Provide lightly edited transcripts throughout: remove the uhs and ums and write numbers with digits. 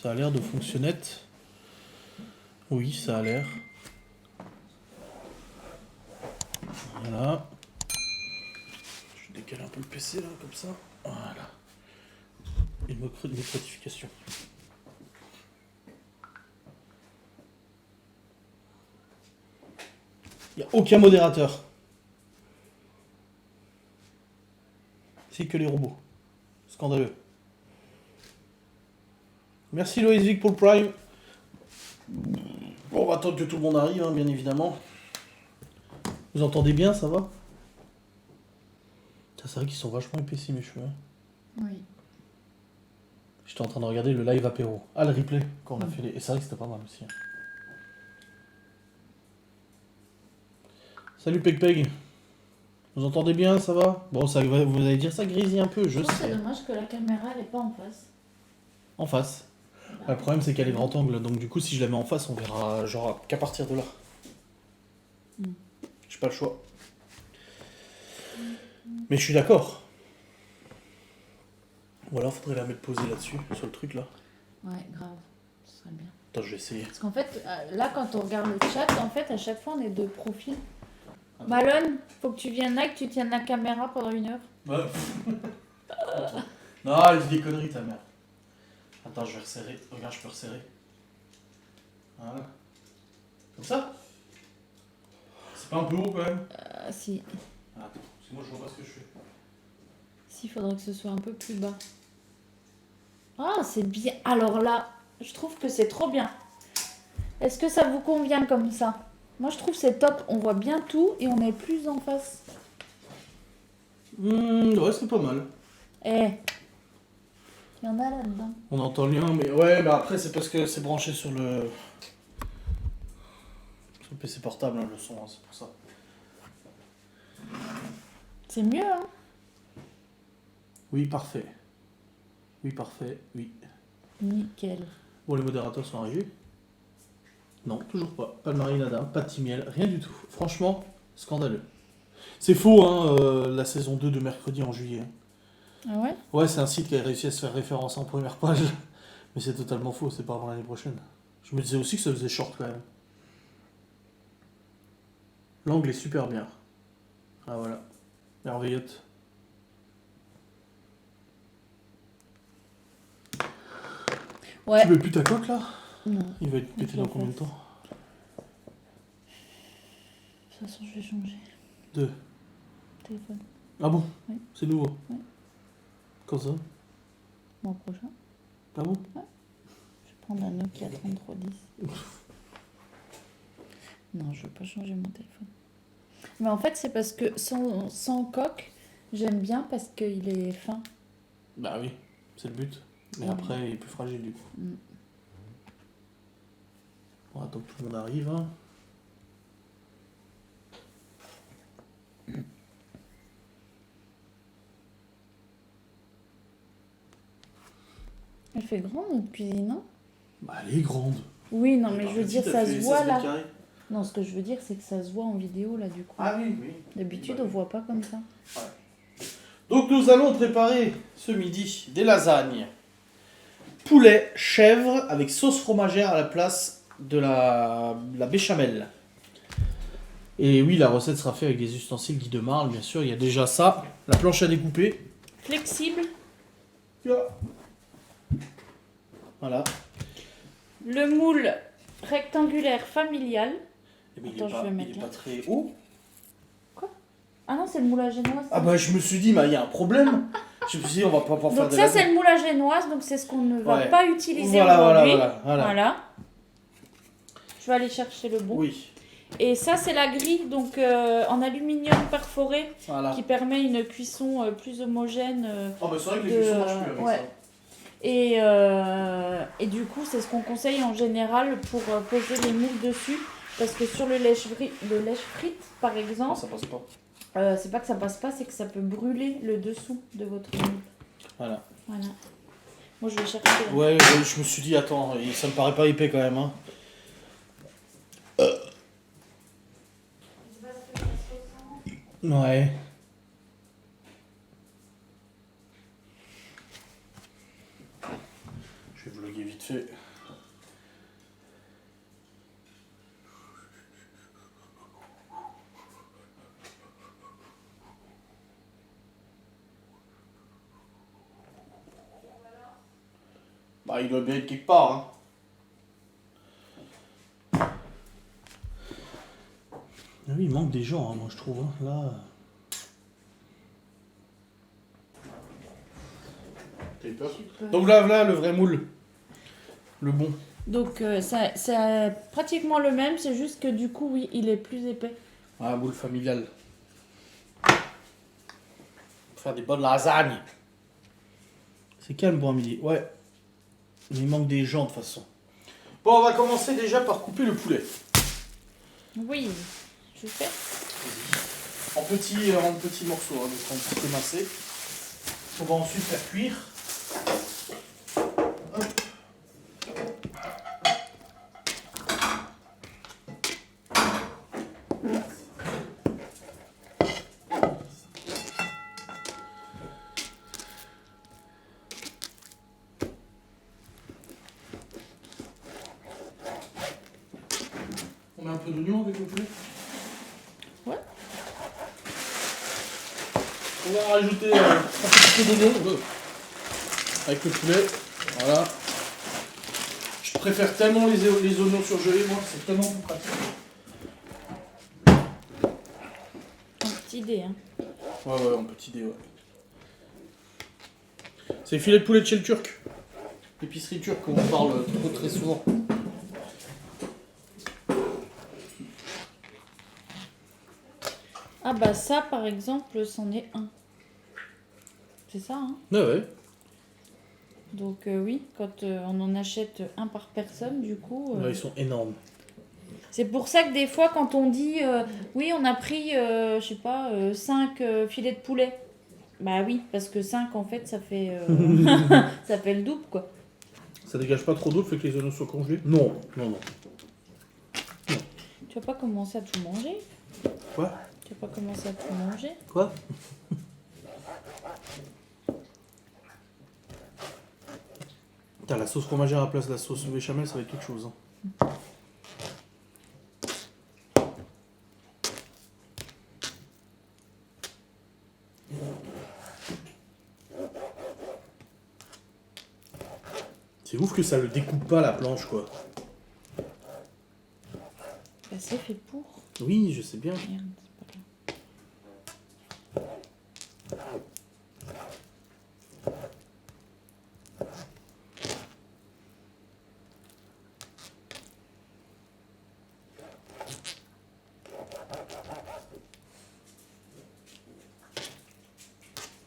Ça a l'air de fonctionnette. Oui, ça a l'air. Voilà. Je décale un peu le PC là, comme ça. Voilà. Une notification. Il n'y a aucun modérateur. C'est que les robots. Scandaleux. Merci Loïs Vic pour le Prime. Bon, on va attendre que tout le monde arrive, hein, bien évidemment. Vous entendez bien, ça va? C'est vrai qu'ils sont vachement épaissis mes cheveux. Hein. Oui. J'étais en train de regarder le live apéro. Ah, le replay, quand on a fait les... Et c'est vrai que c'était pas mal aussi. Hein. Salut Peg Peg. Vous entendez bien, ça va? Bon, ça, vous allez dire ça grésille un peu, je sais. C'est dommage que la caméra elle est pas en face. En face. Le problème c'est qu'elle est grand angle, donc du coup si je la mets en face, on verra genre qu'à partir de là. J'ai pas le choix. Mais je suis d'accord. Ou alors faudrait la mettre posée là-dessus, sur le truc là. Ouais, grave. Ce serait bien. Attends, je vais essayer. Parce qu'en fait, là quand on regarde le chat, en fait à chaque fois on est de profil. Malone, faut que tu viennes là, que tu tiennes la caméra pendant 1 heure. Ouais. Non, elle dit des conneries ta mère. Attends, je vais resserrer. Regarde, je peux resserrer. Voilà. Comme ça? C'est pas un peu haut quand même? Si. Ah, attends, parce que moi je vois pas ce que je fais. Si, il faudrait que ce soit un peu plus bas. Ah, c'est bien. Alors là, je trouve que c'est trop bien. Est-ce que ça vous convient comme ça? Moi, je trouve que c'est top. On voit bien tout et on est plus en face. Ouais, c'est pas mal. Eh, il y en a là-dedans. On entend le lien, mais ouais, mais après c'est parce que c'est branché sur le PC portable, hein, le son, hein, c'est pour ça. C'est mieux, hein? Oui, parfait. Oui, parfait, oui. Nickel. Bon, les modérateurs sont arrivés? Non, toujours pas. Pas de marinada, pas de timiel, rien du tout. Franchement, scandaleux. C'est faux, hein, la saison 2 de mercredi en juillet. Ah ouais? Ouais, c'est un site qui a réussi à se faire référencer en première page. Mais c'est totalement faux, c'est pas avant l'année prochaine. Je me disais aussi que ça faisait short quand même. L'angle est super bien. Ah voilà. Merveilleuse. Ouais. Tu veux plus ta coque là? Non. Il va être pété dans combien de temps? De toute façon, je vais changer. Deux. Téléphone. Ah bon? Oui. C'est nouveau? Oui. Quand ça? Mois prochain. Ah bon? Je vais prendre un Nokia 3310. Non, je veux pas changer mon téléphone. Mais en fait, c'est parce que sans coque, j'aime bien parce qu'il est fin. Bah oui, c'est le but. Mais après, il est plus fragile du coup. On attend que tout le monde arrive. Hein. Elle fait grande notre cuisine, hein? Bah elle est grande. Oui, non, mais je veux dire, ça se voit là. Carrés. Non, ce que je veux dire, c'est que ça se voit en vidéo là du coup. Ah oui, oui. D'habitude, Bah, on voit pas comme ça. ouais. Donc nous allons préparer ce midi des lasagnes. Poulet, chèvre avec sauce fromagère à la place de la béchamel. Et oui, la recette sera faite avec des ustensiles Guy de Marle, bien sûr. Il y a déjà ça, la planche à découper. Flexible. Voilà. Le moule rectangulaire familial. Eh ben, Attends, je vais mettre il est là. pas très haut. Ah non, c'est le moule à génoise. Ah bah je me suis dit, il y a un problème. Je me suis dit, on va pas pouvoir faire Donc des ça, lasagnes. c'est le moule à génoise, donc c'est ce qu'on ne va Ouais. pas utiliser Voilà. aujourd'hui. Voilà. Je vais aller chercher le bon. Oui. Et ça, c'est la grille donc en aluminium perforé Voilà. qui permet une cuisson plus homogène. Oh bah c'est vrai que les de- cuissons marchent plus avec ouais. ça. Et du coup, c'est ce qu'on conseille en général pour poser les moules dessus. Parce que sur le lèche-frite, par Non, exemple, ça passe pas. c'est pas que ça passe pas, c'est que ça peut brûler le dessous de votre moule. Voilà. Voilà. Moi, je vais chercher. Ouais, je me suis dit, attends, ça me paraît pas épais quand même. Hein. Ouais. Je vais vlogger vite fait. Ah, il doit bien être quelque part. Hein. Ah oui, il manque des gens, hein, moi je trouve. Hein. Là. T'as eu peur? Donc là, le vrai moule. Le bon. Donc c'est pratiquement le même, c'est juste que du coup, oui, il est plus épais. Ah, moule familial. Pour faire des bonnes lasagnes. C'est calme pour un midi. Ouais. Il manque des gens de toute façon. Bon, on va commencer déjà par couper le poulet. Oui, je fais. En petits morceaux, hein, donc en petit émincé. On va ensuite faire cuire. Hop. On met un peu d'oignon avec le poulet. Ouais. On va rajouter un petit peu d'oignon avec le poulet. Voilà. Je préfère tellement les oignons surgelés, moi, c'est tellement plus pratique. En petite idée, hein. Ouais, en petit dé, ouais. C'est les filets de poulet de chez le Turc. L'épicerie turque, on en parle très souvent. Ah bah ça, par exemple, c'en est un. C'est ça, hein. Ouais. Donc oui, quand on en achète un par personne, du coup... Ouais, ils sont énormes. C'est pour ça que des fois, quand on dit oui, on a pris, je sais pas, 5 filets de poulet. Bah oui, parce que 5, en fait, ça fait, ça fait le double, quoi. Ça dégage pas trop d'eau, fait que les oignons soient congelés? Non. Tu vas pas commencer à tout manger? Quoi? Tu vas pas commencer à tout manger? Quoi? Putain, la sauce fromagère à la place de la sauce béchamel, ça va être quelque chose. Hein. C'est ouf que ça le découpe pas la planche, quoi. Bah c'est fait pour. Oui, je sais bien. Merde, c'est pas là.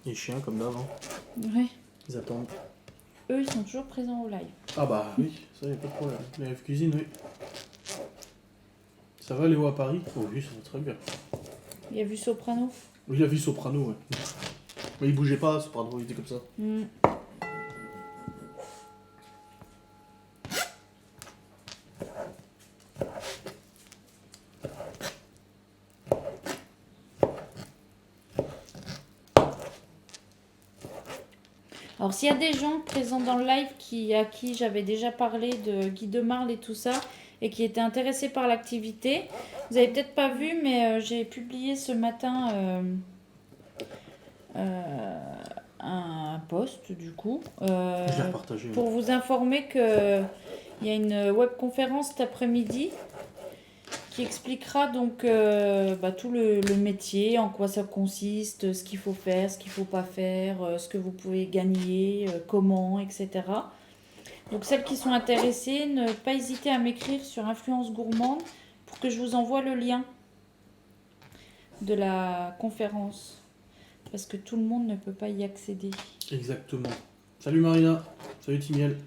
Les chiens, comme d'hab, hein. Ouais. Ils attendent. Eux, ils sont toujours présents au live. Ah bah oui, ça y a pas de problème. La F cuisine, oui. Ça va Léo à Paris? Oh oui, ça va très bien. Il a vu Soprano? Oui, il a vu Soprano, ouais. Mais il bougeait pas, Soprano, il était comme ça. Mm. Alors s'il y a des gens présents dans le live à qui j'avais déjà parlé de Guy de Marle et tout ça, et qui étaient intéressés par l'activité, vous avez peut-être pas vu, mais j'ai publié ce matin un post du coup, Je l'ai partagé. pour vous informer qu'il y a une webconférence cet après-midi qui expliquera donc tout le métier, en quoi ça consiste, ce qu'il faut faire, ce qu'il ne faut pas faire, ce que vous pouvez gagner, comment, etc. Donc celles qui sont intéressées, ne pas hésiter à m'écrire sur Influence Gourmande pour que je vous envoie le lien de la conférence. Parce que tout le monde ne peut pas y accéder. Exactement. Salut Marina. Salut Timiel.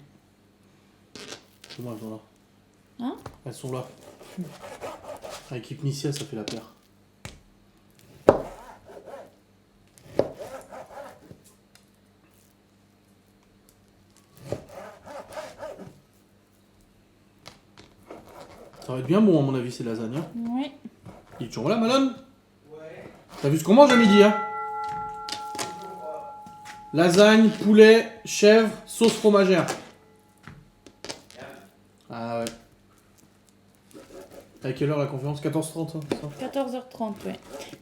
Comment elles sont là? Hein? Elles sont là. Avec Hypnicia, ça fait la paire. Ça va être bien bon à mon avis ces lasagnes. Hein. Oui. Il est toujours là, Malone? Ouais. T'as vu ce qu'on mange à midi, hein? Lasagne, poulet, chèvre, sauce fromagère. Ah ouais. À quelle heure la conférence? 14h30, hein, ça? 14h30, oui.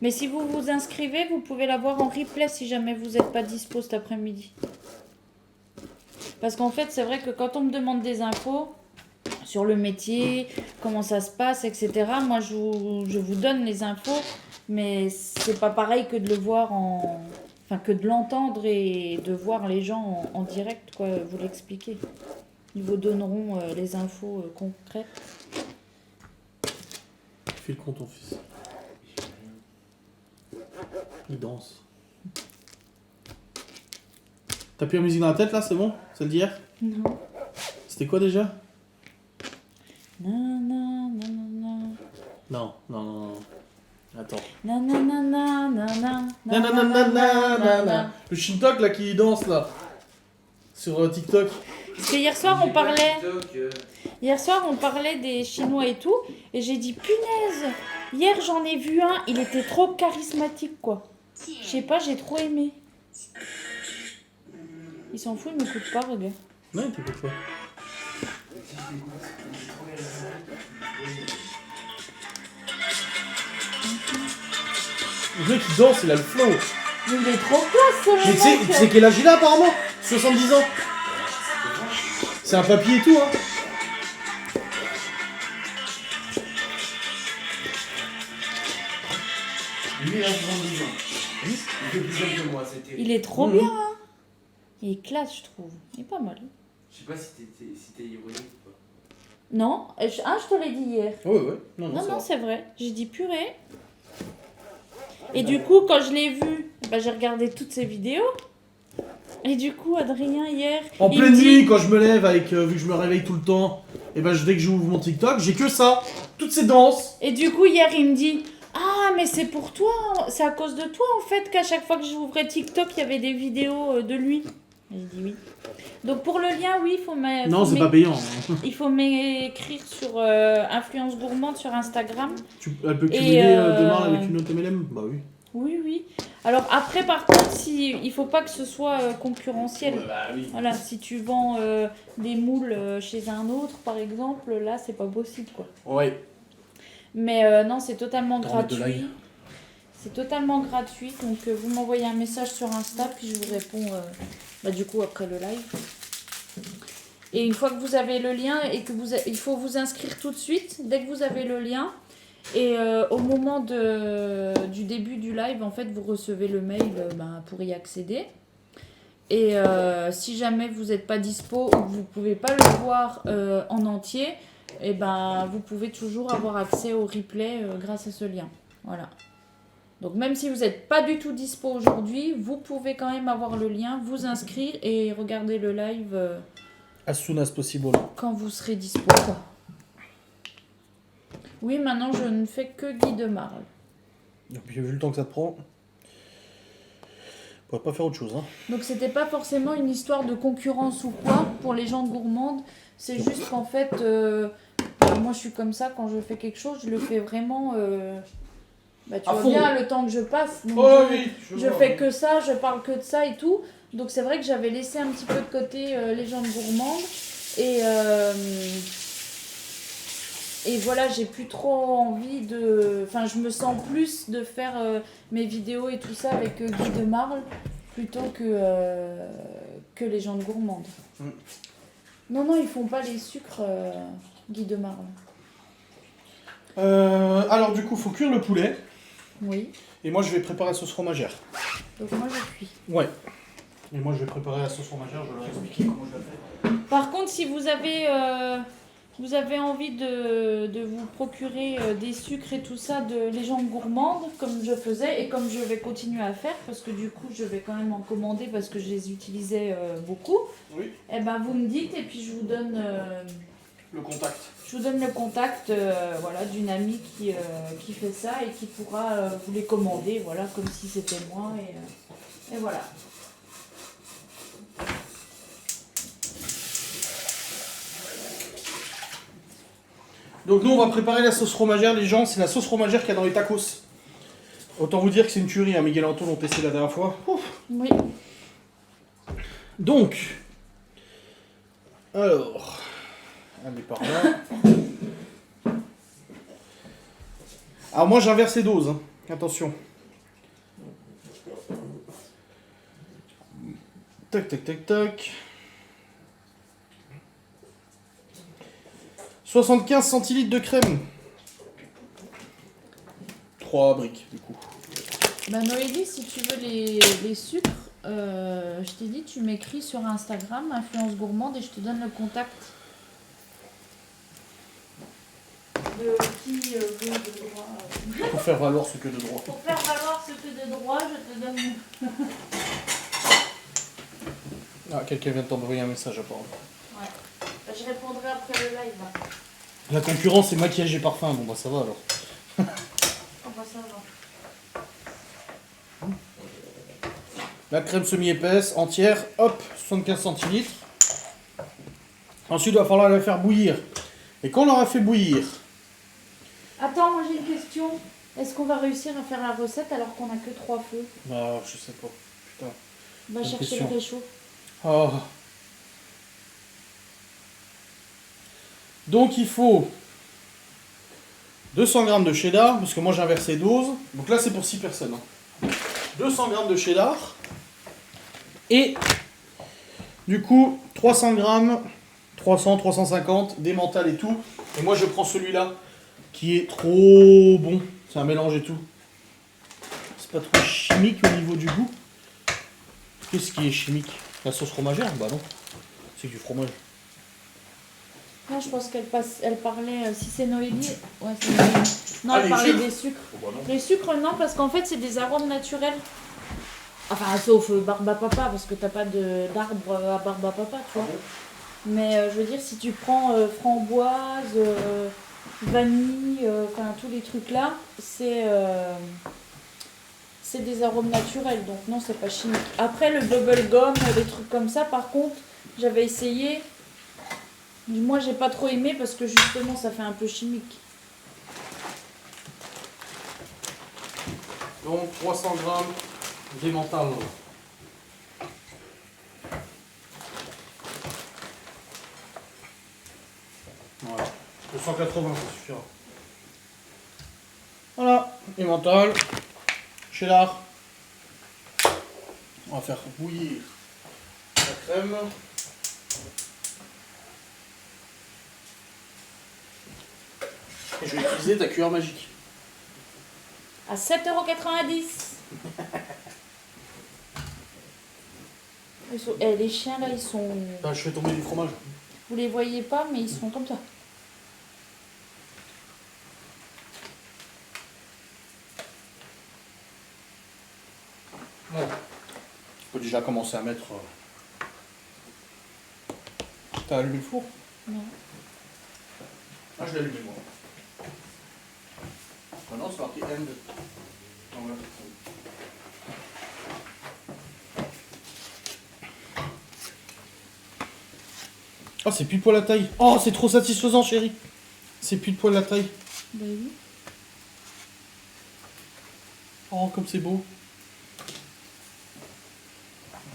Mais si vous vous inscrivez, vous pouvez la voir en replay si jamais vous n'êtes pas dispo cet après-midi. Parce qu'en fait, c'est vrai que quand on me demande des infos sur le métier, comment ça se passe, etc., moi, je vous donne les infos, mais c'est pas pareil que de le voir Enfin, que de l'entendre et de voir les gens en direct, quoi, vous l'expliquer. Ils vous donneront les infos concrètes. Fais le con ton fils. Il danse. T'as plus la musique dans la tête là, c'est bon? Celle d'hier? Non. C'était quoi déjà? Non. Non. Attends. Nanana. Le Shintok là qui danse là. Sur TikTok. Parce que hier soir, on parlait des Chinois et tout, et j'ai dit, punaise, hier j'en ai vu un, il était trop charismatique, quoi. Je sais pas, j'ai trop aimé. Il s'en fout, il m'écoute pas, regarde. Non, il t'écoute pas. Le mec il danse, il a le flow. Mais il est trop classe, ce Mais tu mec. sais quel âge il a apparemment? 70 ans. C'est un papy et tout hein. Lui, il a 70 ans. Il fait plus jeune que moi, c'est terrible. Il est trop bien, hein. Il est classe, je trouve. Il est pas mal. Je sais pas si t'es ironique ou pas. Non, je te l'ai dit hier. Ouais. Non, c'est vrai. J'ai dit purée. Et du coup, quand je l'ai vu, j'ai regardé toutes ses vidéos. Et du coup, Adrien, hier... En il pleine me dit- nuit, quand je me lève, vu que je me réveille tout le temps, et dès que j'ouvre mon TikTok, j'ai que ça. Toutes ces danses. Et du coup, hier, il me dit... Ah, mais c'est pour toi, c'est à cause de toi, en fait, qu'à chaque fois que j'ouvrais TikTok, il y avait des vidéos de lui. Et j'ai dit oui. Donc, pour le lien, oui, Non, c'est pas payant. il faut m'écrire sur Influence Gourmande sur Instagram. Elle peut Et, cumuler de Marle avec une autre MLM? Bah oui. Oui. Alors après, par contre, il faut pas que ce soit concurrentiel. Bah oui. Voilà, si tu vends des moules chez un autre, par exemple, là, c'est pas possible, quoi. Ouais. Mais non, c'est totalement T'as envie de gratuit. l'ail. C'est totalement gratuit. Donc, vous m'envoyez un message sur Insta, puis je vous réponds du coup après le live. Et une fois que vous avez le lien, et que il faut vous inscrire tout de suite, dès que vous avez le lien. Et au moment du début du live, en fait, vous recevez le mail pour y accéder. Et si jamais vous n'êtes pas dispo ou que vous ne pouvez pas le voir en entier, vous pouvez toujours avoir accès au replay grâce à ce lien. Voilà. Donc même si vous n'êtes pas du tout dispo aujourd'hui, vous pouvez quand même avoir le lien, vous inscrire et regarder le live As soon as possible. quand vous serez dispo, quoi. Oui, maintenant je ne fais que Guy de Marle. Et puis vu le temps que ça te prend, on pourrait pas faire autre chose. Hein. Donc c'était pas forcément une histoire de concurrence ou quoi pour les gens de gourmandes. C'est juste qu'en fait, moi je suis comme ça, quand je fais quelque chose, je le fais vraiment... tu À vois fond. bien le temps que je passe. Donc Oh oui, je fais que ça, je parle que de ça et tout. Donc c'est vrai que j'avais laissé un petit peu de côté les gens de gourmandes. Et voilà, j'ai plus trop envie de... Enfin, je me sens plus de faire mes vidéos et tout ça avec Guy de Marle plutôt que les gens de gourmandes. Mm. Non, ils font pas les sucres Guy de Marle. Alors du coup, faut cuire le poulet. Oui. Et moi, je vais préparer la sauce fromagère. Donc moi, je cuis. Ouais. Et moi, je vais préparer la sauce fromagère. Je vais leur expliquer comment je la fais. Par contre, si vous avez envie de vous procurer des sucres et tout ça de légendes gourmandes, comme je faisais et comme je vais continuer à faire, parce que du coup, je vais quand même en commander parce que je les utilisais beaucoup, Oui. vous me dites et puis je vous donne... Le contact. Je vous donne le contact d'une amie qui fait ça et qui pourra vous les commander, voilà, comme si c'était moi. Et voilà. Donc nous, on va préparer la sauce fromagère, les gens. C'est la sauce fromagère qu'il y a dans les tacos. Autant vous dire que c'est une tuerie. Hein. Miguel Anton l'ont testé la dernière fois. Ouf. Oui. Donc, alors, allez par là. Alors moi j'inverse les doses, hein. Attention. Tac tac tac tac. 75 centilitres de crème. 3 briques, du coup. Bah Noélie, si tu veux les sucres, je t'ai dit, tu m'écris sur Instagram, Influence Gourmande, et je te donne le contact de qui veut de droit. Pour faire valoir ce que de droit. Pour faire valoir ce que de droit, je te donne. Ah, quelqu'un vient de t'envoyer un message apparemment. Ouais. Bah, je répondrai après le live. Là. La concurrence, c'est maquillage et parfum. Bon, bah ça va alors. Oh bah ça va. La crème semi-épaisse, entière, hop, 75 centilitres. Ensuite, il va falloir la faire bouillir. Et quand on l'aura fait bouillir, Attends, moi j'ai une question. Est-ce qu'on va réussir à faire la recette alors qu'on a que 3 feux? bah, je sais pas. Putain. Va Bonne chercher question. le réchaud. Oh. Donc, il faut 200 g de cheddar, parce que moi j'ai inversé 12. Donc là, c'est pour 6 personnes. 200 g de cheddar. Et du coup, 300 g, 300, 350, d'emmental et tout. Et moi, je prends celui-là, qui est trop bon. C'est un mélange et tout. C'est pas trop chimique au niveau du goût. Qu'est-ce qui est chimique? La sauce fromagère? Bah non. C'est du fromage. Non, je pense elle parlait, si c'est Noélie, ouais c'est Noélie. Non, Ah, elle les parlait sucres des sucres. Oh, bah non. Les sucres, non, parce qu'en fait, c'est des arômes naturels. Enfin, sauf barbe à papa, parce que t'as pas d'arbre à barbe à papa, tu vois. Mais je veux dire, si tu prends framboise, vanille, enfin tous les trucs là, c'est des arômes naturels, donc non, c'est pas chimique. Après, le bubble gum, les trucs comme ça, par contre, j'avais essayé. Moi, j'ai pas trop aimé parce que justement, ça fait un peu chimique. Donc 300 g d'emmental. Voilà. 280, ça suffira. Voilà, emmental, cheddar. On va faire bouillir la crème. Et je vais utiliser ta cuillère magique. À 7,90 €. Les chiens là, ils sont. Là, je fais tomber du fromage. Vous les voyez pas, mais ils sont comme ça. Bon. On peut déjà commencer à mettre. T'as allumé le four? Non. Ah, je l'ai allumé moi. Ah non, c'est marqué end. Ah, voilà. Oh, c'est pile poil la taille. Oh, c'est trop satisfaisant, chérie. C'est pile poil la taille. Bah oui. Oh, comme c'est beau.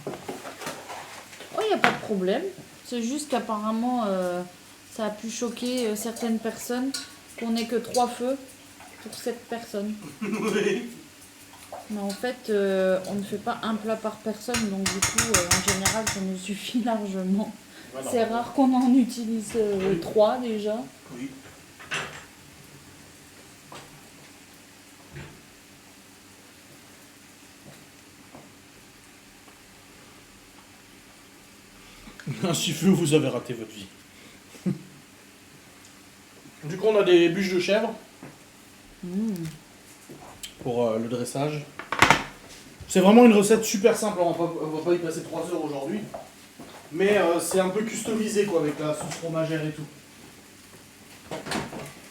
Oh, il n'y a pas de problème. C'est juste qu'apparemment, ça a pu choquer certaines personnes qu'on n'ait que 3 feux pour 7 personnes. Oui. Mais en fait, on ne fait pas un plat par personne, donc du coup, en général, ça nous suffit largement. Voilà. C'est rare qu'on en utilise 3 déjà. Oui. Ainsi feu, vous avez raté votre vie. Du coup, on a des bûches de chèvre pour le dressage. C'est vraiment une recette super simple, on va pas y passer 3 heures aujourd'hui. Mais c'est un peu customisé quoi, avec la sauce fromagère et tout.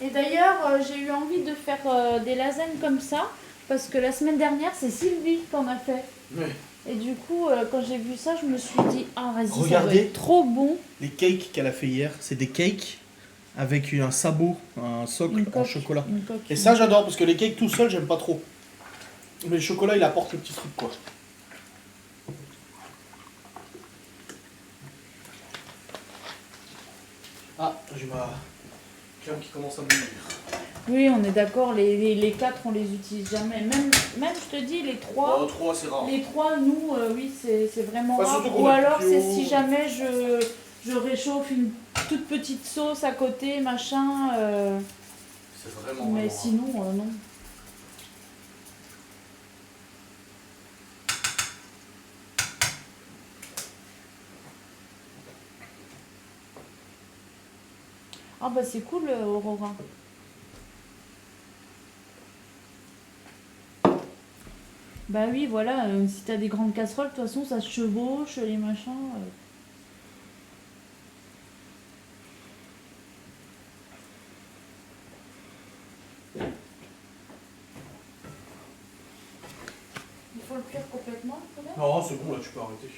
Et d'ailleurs, j'ai eu envie de faire des lasagnes comme ça, parce que la semaine dernière, c'est Sylvie qui en a fait. Ouais. Et du coup, quand j'ai vu ça, je me suis dit, ah vas-y, ça doit Regardez. être trop bon. Les cakes qu'elle a fait hier, c'est des cakes avec un sabot, un socle Une en coque, chocolat. une coque. Et ça j'adore parce que les cakes tout seul j'aime pas trop. Mais le chocolat il apporte le petit truc quoi. Ah, j'ai ma crème qui commence à bouillir. Oui, on est d'accord, les 4, on les utilise jamais. Même je te dis, les 3, Oh, 3 c'est rare. les 3 nous, oui, c'est vraiment Bah, rare. surtout qu'on Ou a alors, plus c'est haut. si jamais je réchauffe toute petite sauce à côté, machin. C'est vraiment. Mais vraiment sinon, non. Ah bah c'est cool, Aurora. Bah oui, voilà, si t'as des grandes casseroles, de toute façon, ça se chevauche, les machins. Il faut le cuire complètement, peut-être. Non, c'est bon, là, tu peux arrêter.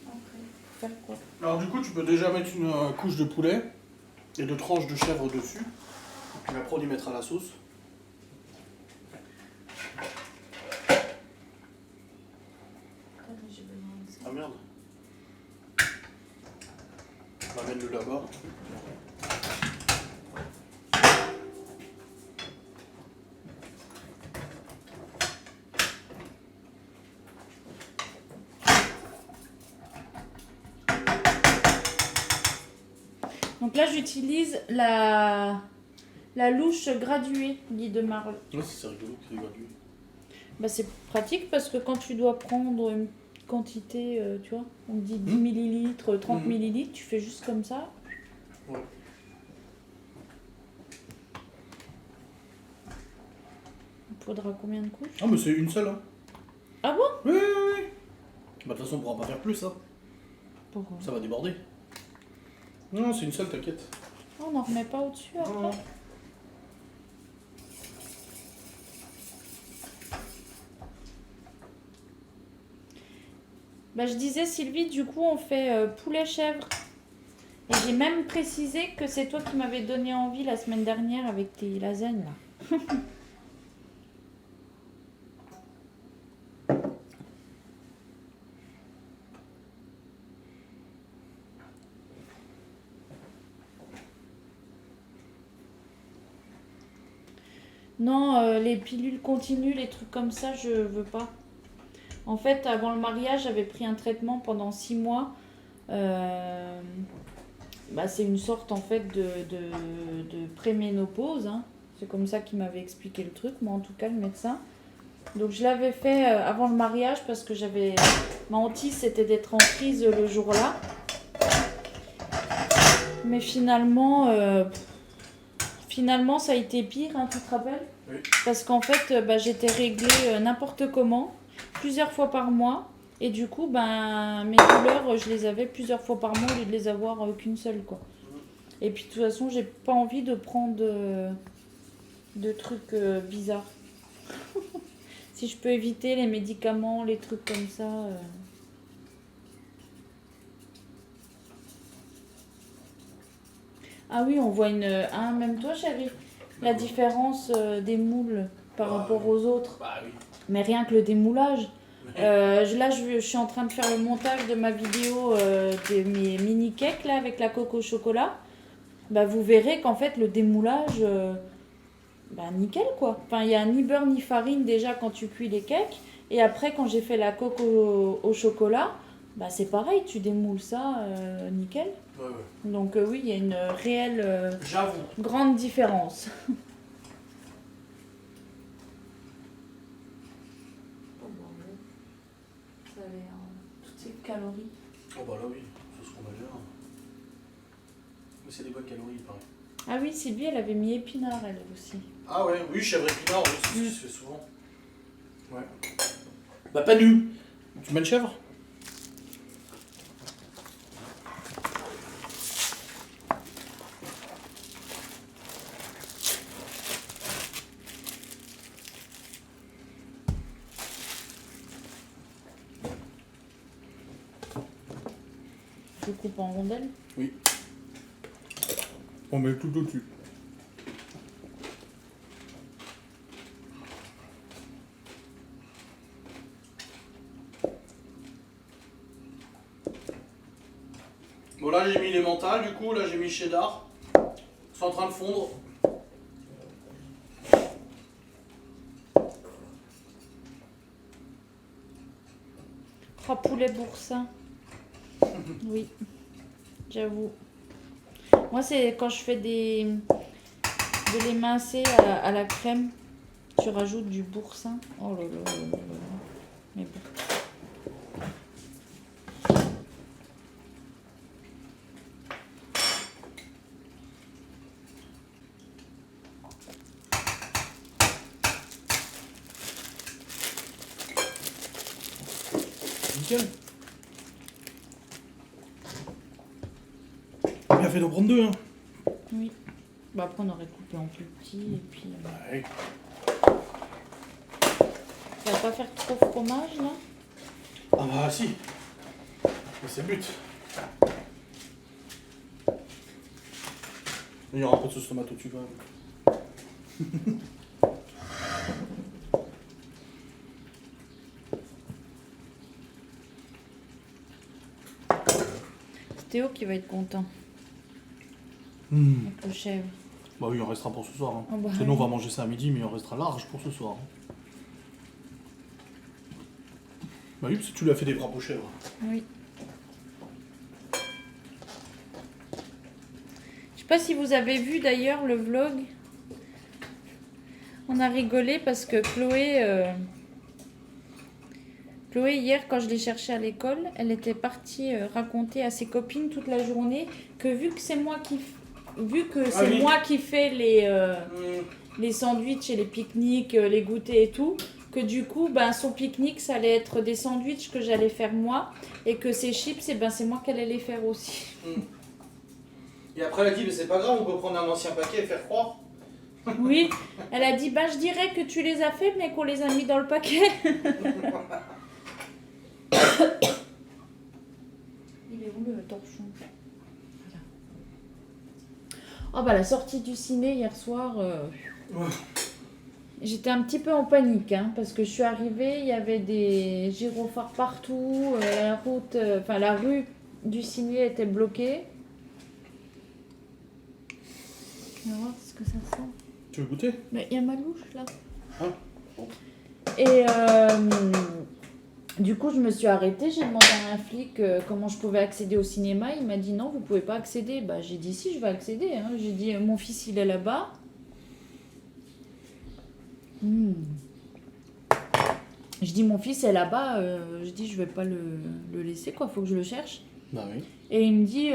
Après, faut faire quoi? Alors, du coup, tu peux déjà mettre une couche de poulet et de tranches de chèvre dessus. Et après, on y mettra la sauce. J'ai besoin de ça. Ah merde. Ramène-le là-bas. Donc là, j'utilise la louche graduée, dit de Marle. Ouais, c'est rigolo que c'est gradué. Bah, c'est pratique parce que quand tu dois prendre une quantité, tu vois, on dit 10 millilitres, 30 millilitres, tu fais juste comme ça. Ouais. Il faudra combien de couches? Ah, mais c'est une seule, hein. Ah bon? Oui, oui, oui. Bah, de toute façon, on pourra pas faire plus, hein. Pourquoi? Ça va déborder. Non, c'est une seule, t'inquiète. On n'en remet pas au-dessus après? Non. Bah, je disais, Sylvie, du coup, on fait poulet chèvre. Et j'ai même précisé que c'est toi qui m'avais donné envie la semaine dernière avec tes lasagnes, là. Non, les pilules continues, les trucs comme ça, je veux pas. En fait, avant le mariage, j'avais pris un traitement pendant 6 mois. Bah, c'est une sorte en fait de préménopause, hein. C'est comme ça qu'il m'avait expliqué le truc, moi en tout cas le médecin. Donc je l'avais fait avant le mariage parce que j'avais... Ma hantise c'était d'être en crise le jour-là. Mais finalement ça a été pire, hein, tu te rappelles? Oui. Parce qu'en fait bah, j'étais réglée n'importe comment, plusieurs fois par mois. Et du coup, ben, mes douleurs, je les avais plusieurs fois par mois au lieu de les avoir qu'une seule, quoi. Et puis de toute façon, j'ai pas envie de prendre de trucs bizarres. Si je peux éviter les médicaments, les trucs comme ça. Ah oui, on voit même toi, chérie, la différence des moules par rapport aux autres. Bah oui. Mais rien que le démoulage. Là, je suis en train de faire le montage de ma vidéo de mes mini cakes là, avec la coco au chocolat. Bah, vous verrez qu'en fait, le démoulage, bah, nickel quoi. Enfin, il n'y a ni beurre ni farine déjà quand tu cuis les cakes. Et après, quand j'ai fait la coco au chocolat, bah, c'est pareil, tu démoules ça nickel. Ouais, ouais. Donc, oui, il y a une réelle J'avoue. grande différence. Ça avait toutes ces calories. Oh bah là oui, c'est ce qu'on a déjà. Mais c'est des bonnes calories, il paraît. Ah oui, Sylvie, elle avait mis épinard, elle aussi. Ah ouais, oui, chèvre épinard, oui, c'est ce qui se fait souvent. Ouais. Bah pas nu. Tu mets le chèvre? Je coupe en rondelles. Oui. On met tout au-dessus. Bon là j'ai mis les mentales, du coup là j'ai mis cheddar. C'est en train de fondre. Oh, poulet boursin. Oui. j'avoue. Moi, c'est quand je fais de l'émincé à la crème, tu rajoutes du boursin. Oh là là là là là. Mais bon. Nickel. Bien fait d'en prendre deux, hein. Oui. Bah après, on aurait coupé en plus petit et puis. Ouais. Ça va pas faire trop fromage là? Ah bah si. Mais c'est le but. Il y aura un peu de sauce tomate au-dessus quand même. C'est Théo qui va être content Mmh. avec le chèvre. Bah oui, il en restera pour ce soir. Hein. Oh bah Parce que oui. nous, on va manger ça à midi, mais il en restera large pour ce soir. Hein. Bah oui, parce que tu lui as fait des bras aux chèvres. Oui. Je sais pas si vous avez vu d'ailleurs le vlog. On a rigolé parce que Chloé hier quand je l'ai cherchée à l'école, elle était partie raconter à ses copines toute la journée que vu que c'est moi qui oui. moi qui fais les sandwichs et les pique-niques, les goûters et tout, que du coup ben son pique-nique ça allait être des sandwichs que j'allais faire moi et que ses chips et ben c'est moi qu'elle allait les faire aussi. Et après, elle a dit, mais c'est pas grave, on peut prendre un ancien paquet et faire froid. Oui, elle a dit ben je dirais que tu les as fait mais qu'on les a mis dans le paquet. Il est où le torchon? Voilà. Oh bah la sortie du ciné hier soir, j'étais un petit peu en panique hein, parce que je suis arrivée, il y avait des gyrophares partout, la rue du ciné était bloquée. On va voir ce que ça sent. Tu veux goûter? Mais il y a ma louche là. Ah. Et du coup, je me suis arrêtée, j'ai demandé à un flic comment je pouvais accéder au cinéma. Il m'a dit non, vous pouvez pas accéder. Bah, j'ai dit si, je vais accéder. Hein. J'ai dit mon fils, il est là-bas. Je dis mon fils est là-bas. Je dis je vais pas le laisser quoi, faut que je le cherche. Bah oui. Et il me dit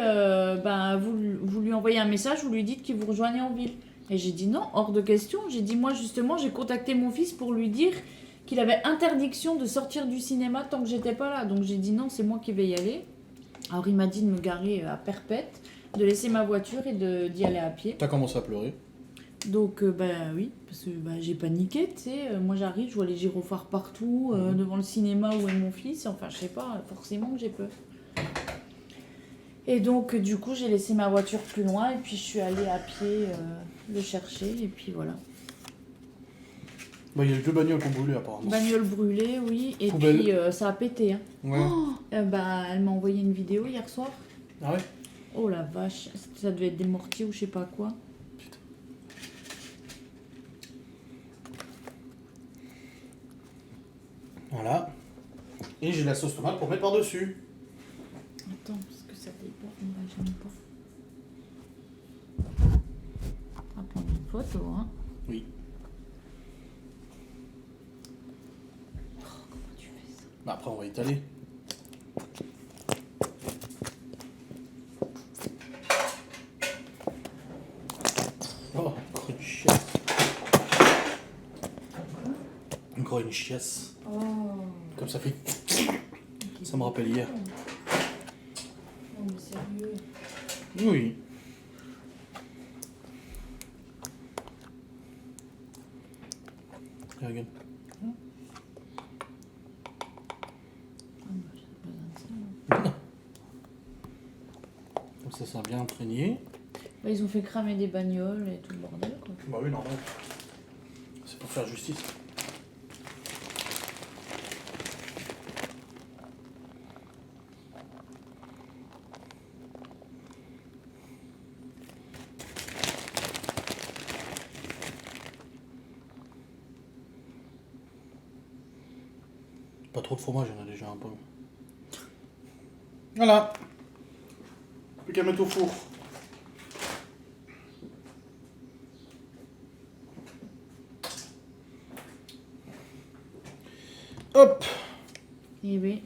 vous lui envoyez un message, vous lui dites qu'il vous rejoignez en ville. Et j'ai dit non, hors de question. J'ai dit moi justement, j'ai contacté mon fils pour lui dire qu'il avait interdiction de sortir du cinéma tant que j'étais pas là. Donc j'ai dit non, c'est moi qui vais y aller. Alors il m'a dit de me garer à Perpète, de laisser ma voiture et d'y aller à pied. T'as commencé à pleurer. Donc oui, parce que j'ai paniqué, tu sais. Moi j'arrive, je vois les gyrophares partout, devant le cinéma où est mon fils. Enfin je sais pas, forcément que j'ai peur. Et donc du coup j'ai laissé ma voiture plus loin et puis je suis allée à pied le chercher et puis voilà. Bah il y a eu deux bagnoles qui ont brûlé apparemment. Bagnole brûlée, oui, et Poubelle. puis ça a pété. Hein. Ouais. Elle m'a envoyé une vidéo hier soir. Ah ouais? Oh la vache, ça devait être des mortiers ou je sais pas quoi. Putain. Voilà. Et j'ai la sauce tomate pour mettre par-dessus. Attends, parce que ça déborde, on va jamais pas. On va prendre une photo, hein. Oui. Oh, comment tu fais ça? Bah après on va étaler. Oh, encore une chiasse. Encore une chiasse. Oh. Comme ça fait... Ça me rappelle hier. Non mais sérieux. Oui. Regarde. Ah bah j'ai pas besoin de ça. Là. Comme ça sera bien imprégné. Bah, ils ont fait cramer des bagnoles et tout le bordel quoi. Bah oui, normal. C'est pour faire justice. Pas trop de fromage, il y en a déjà un peu. Voilà. Plus qu'à mettre au four. Hop. Eh oui.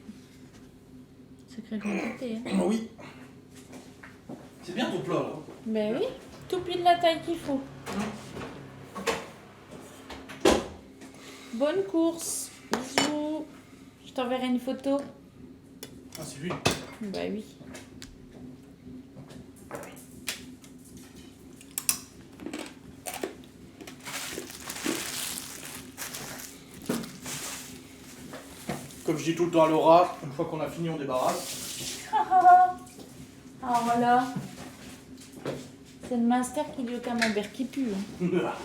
Sacrée quantité. Hein. Oui. C'est bien ton plat là. Ben oui, tout pile la taille qu'il faut. Bonne course. Bisous. Je t'enverrai une photo. Ah, c'est lui. Ben oui. Comme je dis tout le temps à Laura, une fois qu'on a fini, on débarrasse. Ah voilà. C'est le master qui dit au camembert qui pue. Hein. Bah,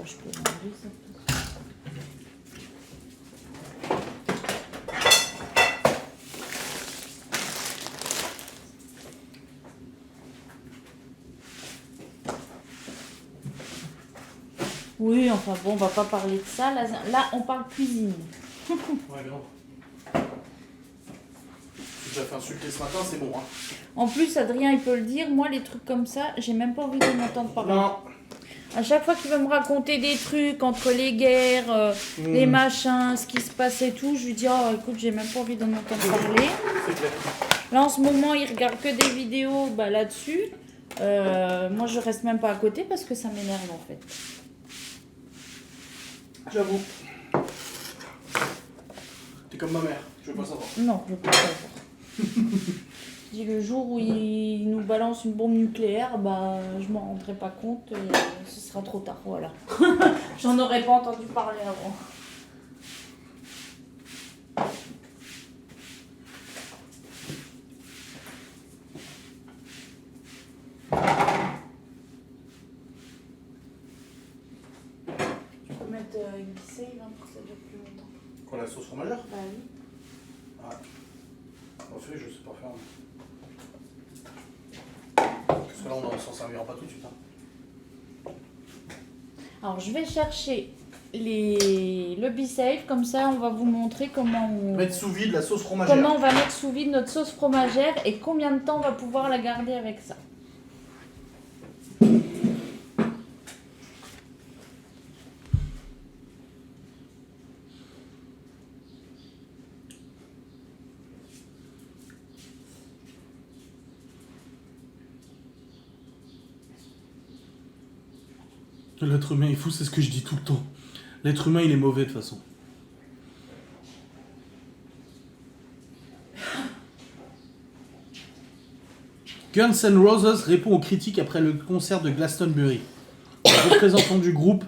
je peux manger ça. Oui, enfin bon, on va pas parler de ça. Là on parle cuisine. Ouais, grave. J'ai déjà fait insulter ce matin, c'est bon. Hein. En plus, Adrien, il peut le dire, moi, les trucs comme ça, j'ai même pas envie de m'entendre parler. Non. À chaque fois qu'il veut me raconter des trucs entre les guerres, les machins, ce qui se passe et tout, je lui dis, oh, écoute, j'ai même pas envie d'en entendre parler. C'est clair. Là, en ce moment, il regarde que des vidéos là-dessus. Moi, je reste même pas à côté parce que ça m'énerve, en fait. J'avoue. T'es comme ma mère, je veux pas savoir. Non, je peux pas savoir. Je dis, le jour où il nous balance une bombe nucléaire, bah, je m'en rendrai pas compte et ce sera trop tard, voilà. J'en aurais pas entendu parler avant. Tu peux mettre une save pour que ça dure plus longtemps. Quoi, la sauce fromagère? Bah oui. Ouais. En fait, je sais pas faire. Parce que là, on s'en servira pas tout de suite. Hein. Alors, je vais chercher le B-Save, comme ça on va vous montrer comment on... Mettre sous vide la sauce fromagère. Comment on va mettre sous vide notre sauce fromagère et combien de temps on va pouvoir la garder avec ça. L'être humain est fou, c'est ce que je dis tout le temps. L'être humain, il est mauvais de toute façon. Guns N' Roses répond aux critiques après le concert de Glastonbury. Le représentant du groupe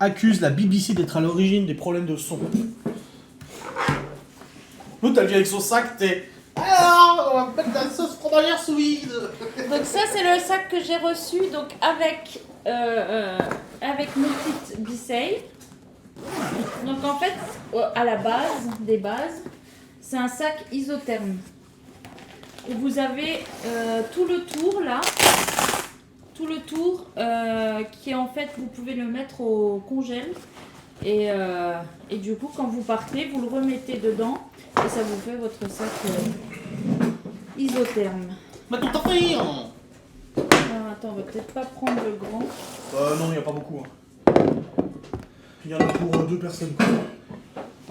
accuse la BBC d'être à l'origine des problèmes de son. L'autre, elle vient avec son sac, t'es... Alors, on va mettre la sauce fromagère sous vide. Donc ça c'est le sac que j'ai reçu donc avec mon kit B-Save. Donc en fait à la base des bases c'est un sac isotherme. Et vous avez tout le tour là, qui est en fait vous pouvez le mettre au congèle et du coup quand vous partez vous le remettez dedans et ça vous fait votre sac isotherme. Mais tout à fait. Alors attends, on va peut-être pas prendre le grand. Non, il n'y a pas beaucoup. Hein. Il y en a pour 2 personnes. Quoi.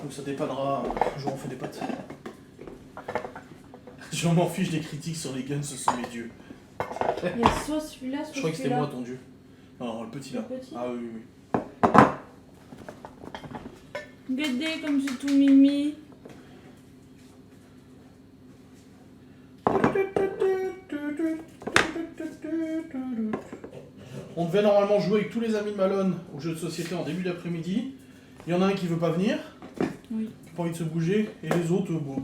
Donc ça dépannera. Un jour on fait des pâtes. Je m'en fiche des critiques sur les guns, ce sont mes dieux. Il y a soit celui-là, soit Je crois que c'était celui-là. moi ton dieu. Non, le petit là. Le petit. Ah oui, oui. Regardez comme c'est tout mimi. On devait normalement jouer avec tous les amis de Malone au jeu de société en début d'après-midi. Il y en a un qui veut pas venir, Oui. qui n'a pas envie de se bouger, et les autres, bon.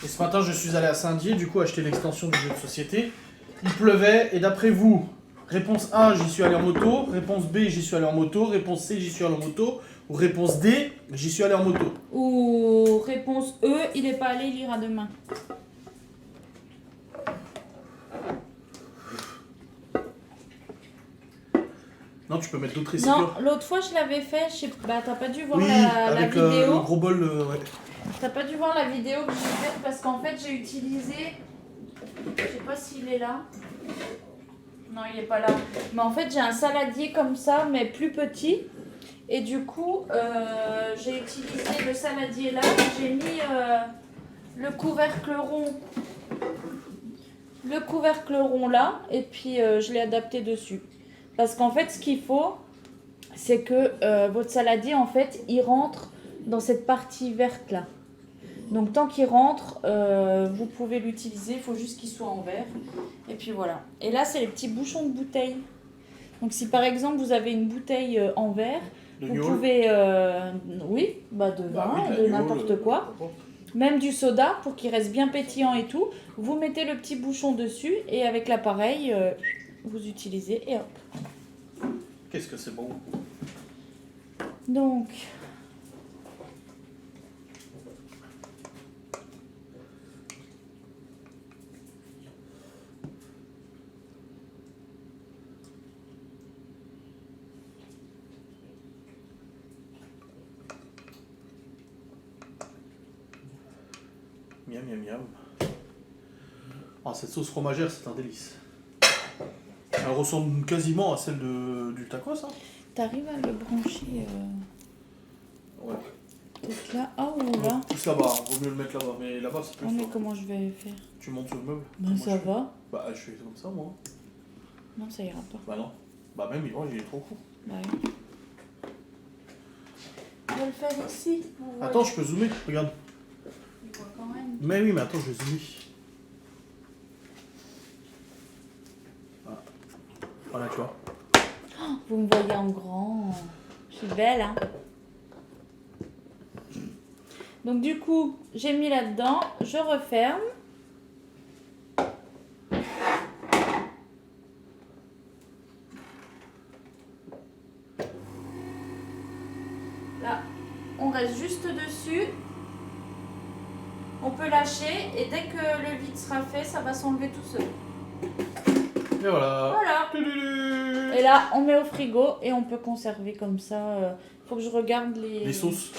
Et ce matin, je suis allé à Saint-Dié, du coup, acheter l'extension du jeu de société. Il pleuvait, et d'après vous, réponse A, j'y suis allé en moto. Réponse B, j'y suis allé en moto. Réponse C, j'y suis allé en moto. Ou réponse D, j'y suis allé en moto. Ou réponse E, il est pas allé, il ira demain. Non, tu peux mettre d'autres Non, récipients. l'autre fois je l'avais fait, je sais pas, t'as pas dû voir Oui, la avec vidéo. le gros bol, ouais. T'as pas dû voir la vidéo que j'ai faite parce qu'en fait j'ai utilisé. Je sais pas s'il est là. Non, il est pas là. Mais en fait j'ai un saladier comme ça, mais plus petit. Et du coup, j'ai utilisé le saladier là. J'ai mis le couvercle rond. Le couvercle rond là. Et puis je l'ai adapté dessus. Parce qu'en fait, ce qu'il faut, c'est que votre saladier, en fait, il rentre dans cette partie verte là. Donc tant qu'il rentre, vous pouvez l'utiliser, il faut juste qu'il soit en verre. Et puis voilà. Et là, c'est les petits bouchons de bouteille. Donc si par exemple vous avez une bouteille en verre, De vous gnôle. pouvez, oui, bah de Bah vin, oui, de la n'importe gnôle, quoi. Même du soda pour qu'il reste bien pétillant et tout. Vous mettez le petit bouchon dessus et avec l'appareil, vous utilisez et hop. Qu'est-ce que c'est bon. Donc, Miam, miam, miam. Ah, cette sauce fromagère, c'est un délice. Elle ressemble quasiment à celle du tacos, hein. t'arrives à le brancher Ouais. peut-être là. Ah ou là. Plus là-bas, hein. Vaut mieux le mettre là-bas. Mais là-bas, c'est plus Oh mais fort. comment je vais faire? Tu montes sur le meuble. Ben Moi, ça je fais- va. Bah, je fais comme ça, moi. Non, ça ira pas. Bah non. Bah même, il est trop court. Bah oui. Je vais le faire ici. On voit- Attends, je peux zoomer, regarde. on voit quand même. Mais oui, mais attends, je vais zoomer. Voilà. Voilà, tu vois. Vous me voyez en grand. Je suis belle, hein. Donc du coup, j'ai mis là-dedans. Je referme. Là, on reste juste dessus. On peut lâcher et dès que le vide sera fait, ça va s'enlever tout seul. Et voilà. Voilà. Tududu. Et là, on met au frigo et on peut conserver comme ça. Faut que je regarde Les sauces.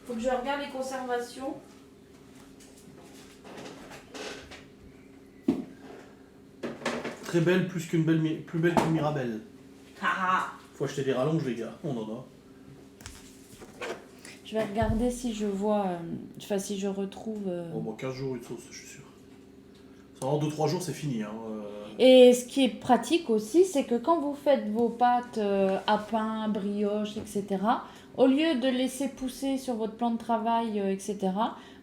Faut que je regarde les conservations. Très belle, plus belle qu'une Mirabelle. Ah. Faut acheter des rallonges, les gars. On en a. Je vais regarder si je vois, enfin si je retrouve. Bon, bon, 15 jours une sauce, je suis sûr. En 2-3 jours, c'est fini. Hein. Et ce qui est pratique aussi, c'est que quand vous faites vos pâtes à pain, brioche, etc., au lieu de laisser pousser sur votre plan de travail, etc.,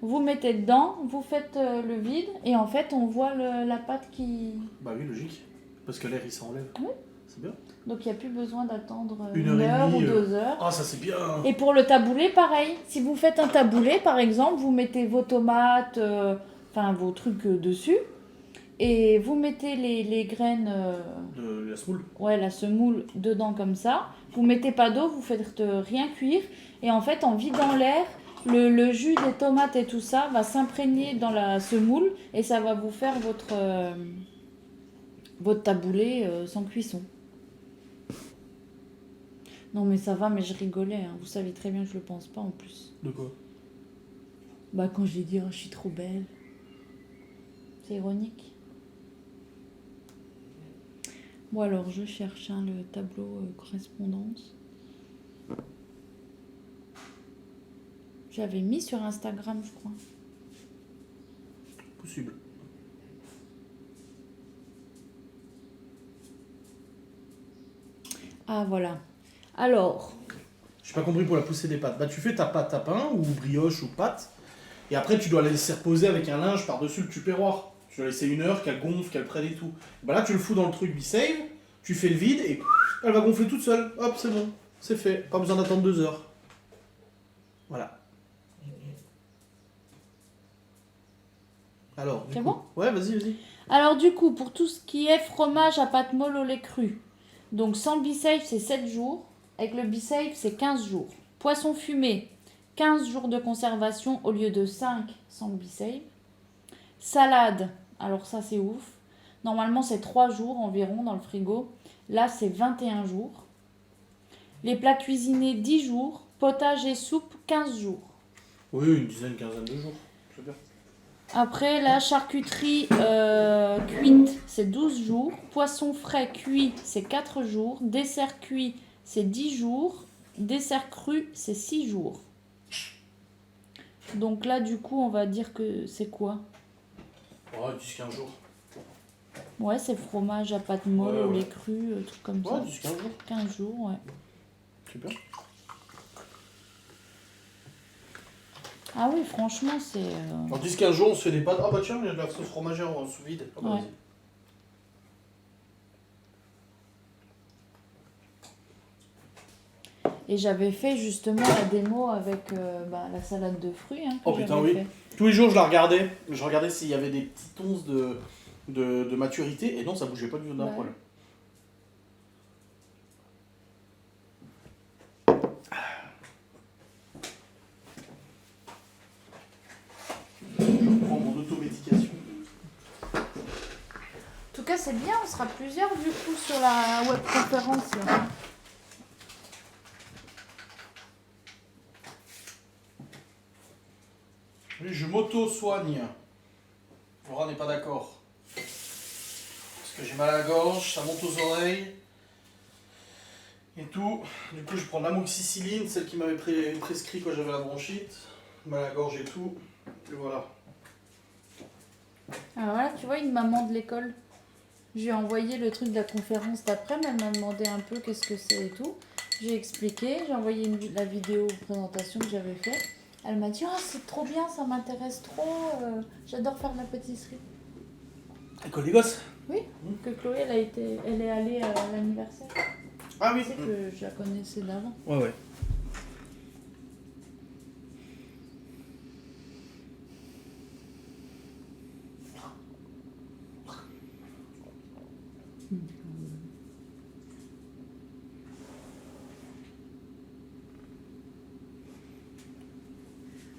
vous mettez dedans, vous faites le vide, et en fait, on voit la pâte qui... Bah oui, logique. Parce que l'air, il s'enlève. Oui. C'est bien. Donc il n'y a plus besoin d'attendre Une une heure et heure demie, ou 2 heures. Ah, ça c'est bien. Et pour le taboulé, pareil. Si vous faites un taboulé, par exemple, vous mettez vos tomates, enfin vos trucs dessus, et vous mettez les graines, De la semoule. ouais, la semoule dedans comme ça. Vous mettez pas d'eau, vous faites rien cuire, et en fait, en vidant l'air, le jus des tomates et tout ça va s'imprégner dans la semoule, et ça va vous faire votre taboulé sans cuisson. Non mais ça va, mais je rigolais, hein. Vous savez très bien que je le pense pas en plus. De quoi? Bah quand j'ai dit oh, je suis trop belle. C'est ironique. Bon alors je cherche le tableau correspondance. J'avais mis sur Instagram je crois. Possible. Ah voilà. Alors, J'ai pas compris pour la poussée des pâtes. Bah, tu fais ta pâte à pain, ou brioche, ou pâte, et après tu dois la laisser reposer avec un linge par-dessus le tupperware. Tu dois laisser 1 heure, qu'elle gonfle, qu'elle prenne et tout. Bah là, tu le fous dans le truc B-Save, tu fais le vide, et elle va gonfler toute seule. Hop, c'est bon. C'est fait. Pas besoin d'attendre 2 heures. Voilà. Alors, du C'est coup... bon? Ouais, vas-y. Alors du coup, pour tout ce qui est fromage à pâte molle au lait cru, donc sans B-Safe, c'est 7 jours. Avec le B-Safe, c'est 15 jours. Poisson fumé, 15 jours de conservation au lieu de 5 sans le B-Safe. Salade, alors ça c'est ouf. Normalement, c'est 3 jours environ dans le frigo. Là, c'est 21 jours. Les plats cuisinés 10 jours. Potage et soupe 15 jours. Oui, une dizaine, quinzaine de jours. C'est bien. Après, la charcuterie cuite, c'est 12 jours. Poisson frais cuit, c'est 4 jours. Dessert cuit, c'est 10 jours. Dessert cru, c'est 6 jours. Donc là, du coup, on va dire que c'est quoi? Ouais, 10-15 jours. Ouais, c'est fromage à pâte molle, Ouais, au ouais. lait cru, truc comme ça. Ouais, 10-15 jours. 15 jours, ouais. Super. Ah oui, franchement, c'est... En 10-15 jours, on se fait des pâtes. Ah bah tiens, il y a de la sauce fromagère en sous vide. Ah bah, Ouais. vas-y. Et j'avais fait justement la démo avec la salade de fruits. Hein, que Oh putain, j'avais oui. fait. Tous les jours, je la regardais. Je regardais s'il y avait des petites onces de maturité. Et non, ça bougeait pas du tout d'un Ouais. poil. Je prends mon automédication. En tout cas, c'est bien, on sera plusieurs du coup sur la webconférence. Là. Oui, je m'auto-soigne. Laura n'est pas d'accord. Parce que j'ai mal à la gorge, ça monte aux oreilles. Et tout. Du coup, je prends l'amoxicilline, celle qui m'avait prescrit quand j'avais la bronchite. Mal à la gorge et tout. Et voilà. Alors là, tu vois, une maman de l'école. Je lui ai envoyé le truc de la conférence d'après, mais elle m'a demandé un peu qu'est-ce que c'est et tout. J'ai expliqué, j'ai envoyé la vidéo présentation que j'avais fait. Elle m'a dit, oh, c'est trop bien, ça m'intéresse trop, j'adore faire ma pâtisserie. École des gosses. Que Chloé, elle est allée à l'anniversaire. Ah oui. Tu sais que je la connaissais d'avant. Ouais, ouais.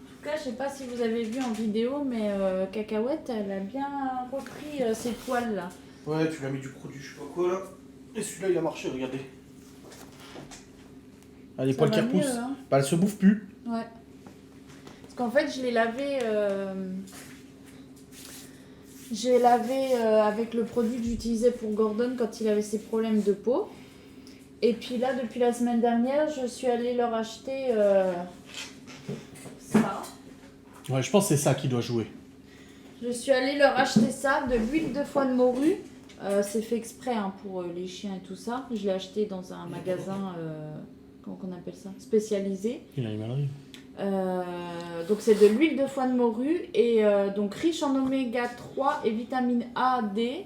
En tout cas, je sais pas si vous avez vu en vidéo, mais Cacahuète, elle a bien repris ses poils là. Ouais, tu lui as mis du produit, je sais pas quoi là. Et celui-là, il a marché, regardez. Ah, les Ça poils qui va mieux, repoussent. hein. Bah, elle se bouffe plus. Ouais. Parce qu'en fait, je l'ai lavé. J'ai lavé avec le produit que j'utilisais pour Gordon quand il avait ses problèmes de peau. Et puis là, depuis la semaine dernière, je suis allée leur acheter ça. Ouais, je pense que c'est ça qui doit jouer. Je suis allée leur acheter ça, de l'huile de foie de morue. C'est fait exprès hein, pour les chiens et tout ça. Je l'ai acheté dans un magasin, comment on appelle ça, spécialisé. Il a une maladie. Donc c'est de l'huile de foie de morue et donc riche en oméga 3 et vitamine A, D.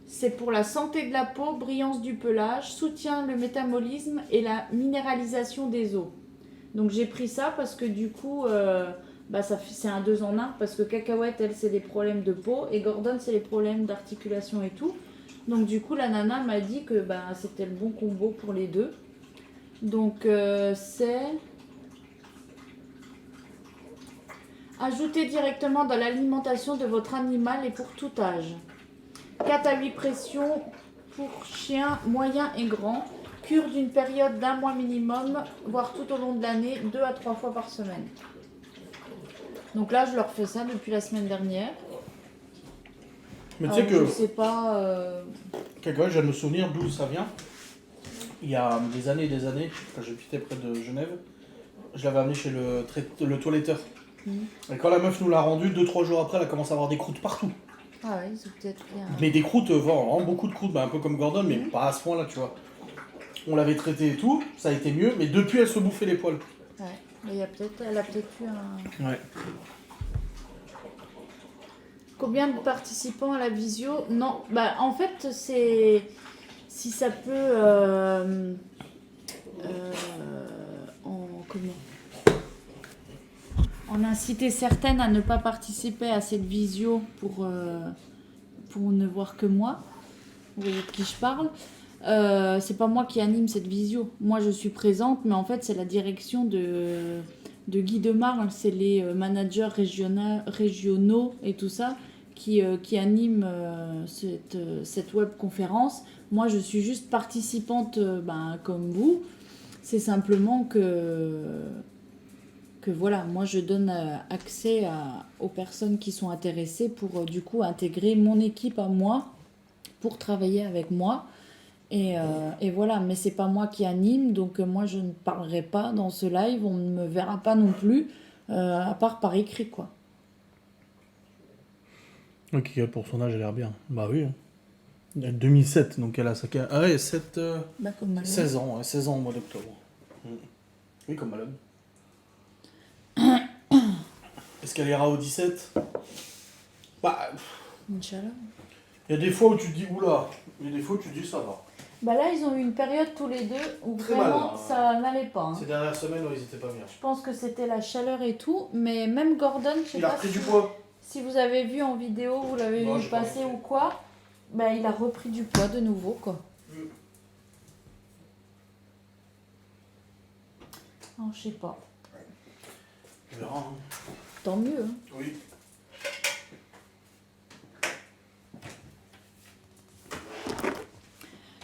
C'est pour la santé de la peau, brillance du pelage, soutient le métabolisme et la minéralisation des os. Donc j'ai pris ça parce que du coup, c'est un 2 en 1 parce que Cacahuète, elle, c'est des problèmes de peau et Gordon, c'est les problèmes d'articulation et tout. Donc du coup, la nana m'a dit que c'était le bon combo pour les deux. Donc c'est... Ajoutez directement dans l'alimentation de votre animal et pour tout âge. 4 à 8 pressions pour chiens moyens et grands. Cure d'une période d'1 mois minimum, voire tout au long de l'année, 2 à 3 fois par semaine. Donc là, je leur fais ça depuis la semaine dernière. Mais tu sais que. Je sais pas... Cacahuète, je viens de me souvenir d'où ça vient. Il y a des années et des années, quand j'habitais près de Genève, je l'avais amené chez le toiletteur. Et quand la meuf nous l'a rendu, 2-3 jours après, elle a commencé à avoir des croûtes partout. Ah ouais, ils ont peut-être bien... Mais des croûtes, vraiment beaucoup de croûtes, un peu comme Gordon, mais pas à ce point-là, tu vois. On l'avait traité et tout, ça a été mieux, mais depuis, elle se bouffait les poils. Ouais, mais elle a peut-être eu un... Ouais. Combien de participants à la visio? Non, en fait, c'est... Si ça peut... en inciter certaines à ne pas participer à cette visio pour ne voir que moi. Vous voyez de qui je parle. C'est pas moi qui anime cette visio. Moi, je suis présente, mais en fait, c'est la direction de Guy Demarle. C'est les managers régionaux et tout ça qui animent cette web conférence. Moi, je suis juste participante comme vous. C'est simplement que voilà, moi je donne accès aux personnes qui sont intéressées pour du coup intégrer mon équipe à moi pour travailler avec moi. Et voilà, mais c'est pas moi qui anime, donc moi je ne parlerai pas dans ce live, on ne me verra pas non plus, à part par écrit quoi. Ok, pour son âge, elle a l'air bien. Bah oui. Hein. Elle est 2007, donc elle a sa... Ah ouais, 7... Bah comme Malone. 16 ans, ouais, 16 ans au mois d'octobre. Oui, comme Malone. Est-ce qu'elle ira au 17? Bah, Inch'Allah. il y a des fois où tu te dis, oula, il y a des fois où tu te dis, ça va. Bah là, ils ont eu une période tous les deux où Très vraiment mal, hein. ça n'allait pas. Hein. Ces dernières semaines, ils étaient pas bien. Je pense que c'était la chaleur et tout, mais même Gordon, je sais Il a pas repris si, du poids. si vous avez vu en vidéo, vous l'avez Non, vu j'ai pas passer vu. ou quoi, bah il a repris du poids de nouveau quoi. Oh, je sais pas. On verra. Hein. Tant mieux. Hein. Oui.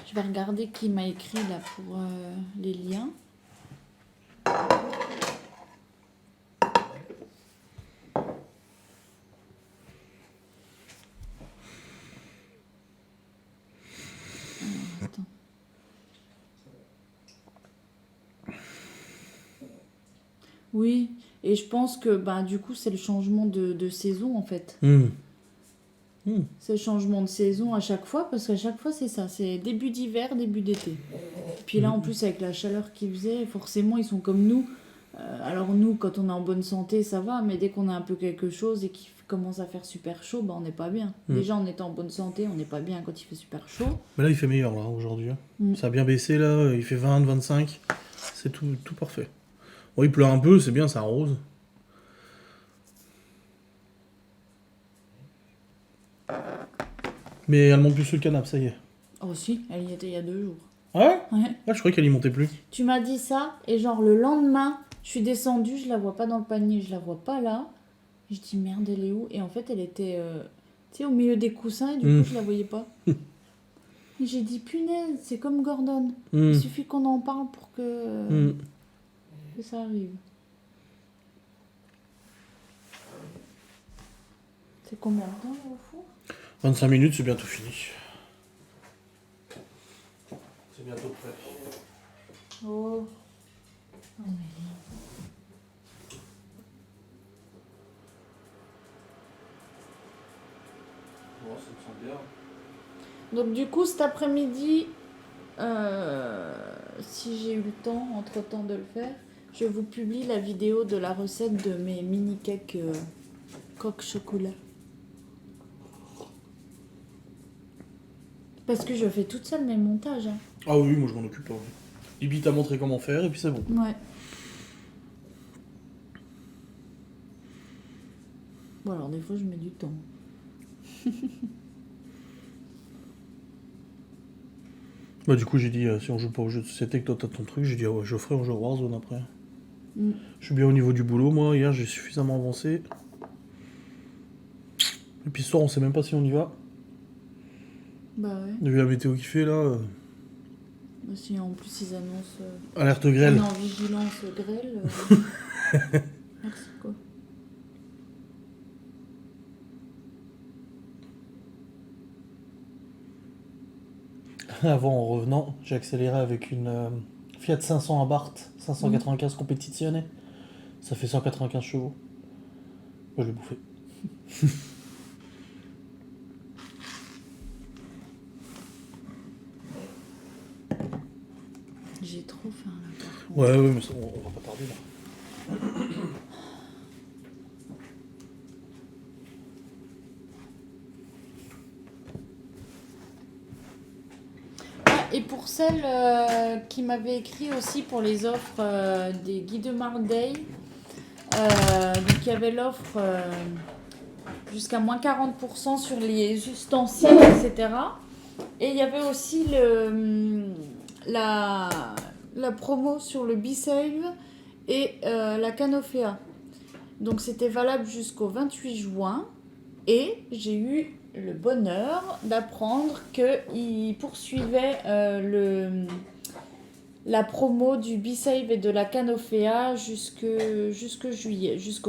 Je vais regarder qui m'a écrit là pour les liens. Attends. Oui, et je pense que bah, du coup c'est le changement de saison en fait. C'est le changement de saison à chaque fois, parce qu'à chaque fois c'est ça, c'est début d'hiver, début d'été. Puis là en plus avec la chaleur qu'il faisait, forcément ils sont comme nous. Alors nous quand on est en bonne santé ça va, mais dès qu'on a un peu quelque chose et qu'il commence à faire super chaud, bah on n'est pas bien. Déjà en étant en bonne santé, on n'est pas bien quand il fait super chaud. Mais là, il fait meilleur, là, aujourd'hui. Hein. Ça a bien baissé, là. Il fait 20, 25. C'est tout parfait. Bon, il pleut un peu, c'est bien, ça arrose. Mais elle monte plus sur le canapé, ça y est. Oh si, elle y était il y a 2 jours. Ah ouais? Ouais. Ah, je croyais qu'elle y montait plus. Tu m'as dit ça, et genre le lendemain, je suis descendue, je la vois pas dans le panier, je la vois pas là. Je dis merde, elle est où? Et en fait, elle était tu sais, au milieu des coussins, et du coup, je la voyais pas. Et j'ai dit punaise, c'est comme Gordon. Il suffit qu'on en parle pour que ça arrive. C'est combien de temps là, au fond? 25 minutes, c'est bientôt fini. C'est bientôt prêt. Oh. Oh, mais... Bon, ça me semble bien. Donc du coup, cet après-midi, si j'ai eu le temps, entre-temps de le faire, je vous publie la vidéo de la recette de mes mini cakes coque chocolat. Parce que je fais toute seule mes montages. Hein. Ah oui, moi je m'en occupe pas. Ibi t'a montré comment faire et puis c'est bon. Ouais. Bon alors des fois je mets du temps. Bah du coup j'ai dit si on joue pas au jeu de société que toi t'as ton truc, j'ai dit ah ouais Geoffrey on joue à Warzone après. Je suis bien au niveau du boulot moi, hier j'ai suffisamment avancé. Et puis ce soir on sait même pas si on y va. Bah ouais. Vu la météo qu'il fait là. Bah, si en plus ils annoncent... Alerte grêle. On est en vigilance grêle. Merci quoi. Avant en revenant, j'ai accéléré avec une Fiat 500 Abarth 595 compétitionné. Ça fait 195 chevaux. Moi je l'ai bouffé. J'ai trop faim là. Par contre. Ouais, mais ça, on va pas tarder là. Et pour celles qui m'avaient écrit aussi pour les offres des Guy de Marday, donc il y avait l'offre jusqu'à moins 40% sur les ustensiles, etc. Et il y avait aussi la promo sur le B-Save et la Canofea. Donc c'était valable jusqu'au 28 juin. Et j'ai eu le bonheur d'apprendre qu'il poursuivait la promo du B-Save et de la Canofea jusqu'au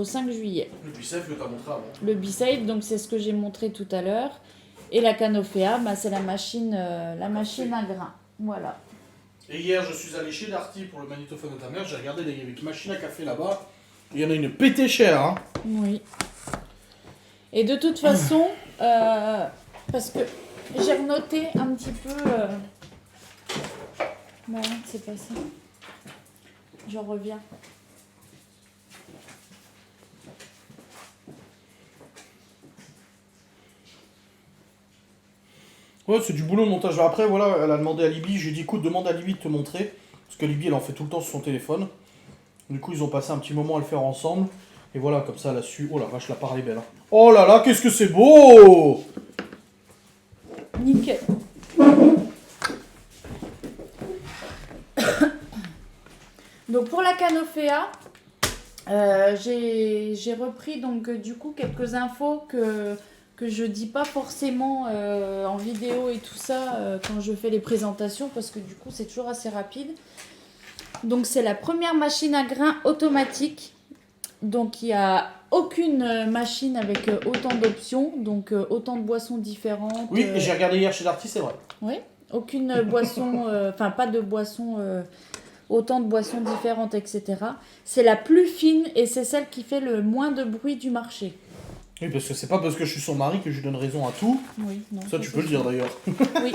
5 juillet. Le bicep, le t'as montré avant. Le B-Save, donc c'est ce que j'ai montré tout à l'heure. Et la Canofea, bah, c'est la machine à grains. Voilà. Et hier, je suis allé chez Darty pour le magnétophone de ta mère. J'ai regardé les machines à café là-bas. Il y en a une pété chère. Hein. Oui. Et de toute façon, parce que j'ai renoté un petit peu... Non, c'est pas ça. Je reviens. Ouais, c'est du boulot de montage. Après, voilà, elle a demandé à Libby. J'ai dit, écoute, demande à Libby de te montrer. Parce que Libby, elle en fait tout le temps sur son téléphone. Du coup, ils ont passé un petit moment à le faire ensemble. Et voilà, comme ça, elle a su. Oh la vache, la part est belle. Hein. Oh là là, qu'est-ce que c'est beau! Nickel. Donc pour la Canofea, j'ai repris donc du coup quelques infos que je dis pas forcément en vidéo et tout ça quand je fais les présentations parce que du coup c'est toujours assez rapide. Donc c'est la première machine à grains automatique. Donc il n'y a aucune machine avec autant d'options, donc autant de boissons différentes. Oui, et j'ai regardé hier chez Darty, c'est vrai. Oui, aucune boisson, enfin pas de boisson, autant de boissons différentes, etc. C'est la plus fine et c'est celle qui fait le moins de bruit du marché. Oui, parce que c'est pas parce que je suis son mari que je lui donne raison à tout. Oui, non. Ça, tu peux le dire d'ailleurs. Oui.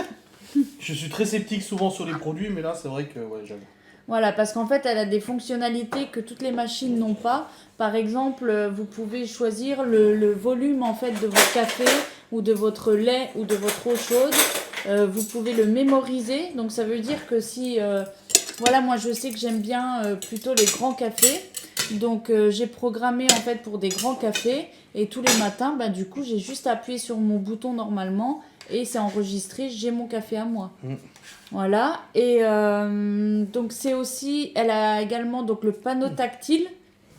Je suis très sceptique souvent sur les produits, mais là, c'est vrai que, ouais, j'avoue. Voilà, parce qu'en fait, elle a des fonctionnalités que toutes les machines n'ont pas. Par exemple, vous pouvez choisir le volume en fait de votre café ou de votre lait ou de votre eau chaude. Vous pouvez le mémoriser. Donc ça veut dire que si, voilà, moi je sais que j'aime bien plutôt les grands cafés. Donc j'ai programmé en fait pour des grands cafés et tous les matins, bah, du coup j'ai juste appuyé sur mon bouton normalement et c'est enregistré, j'ai mon café à moi. Voilà, et donc c'est aussi, elle a également donc le panneau tactile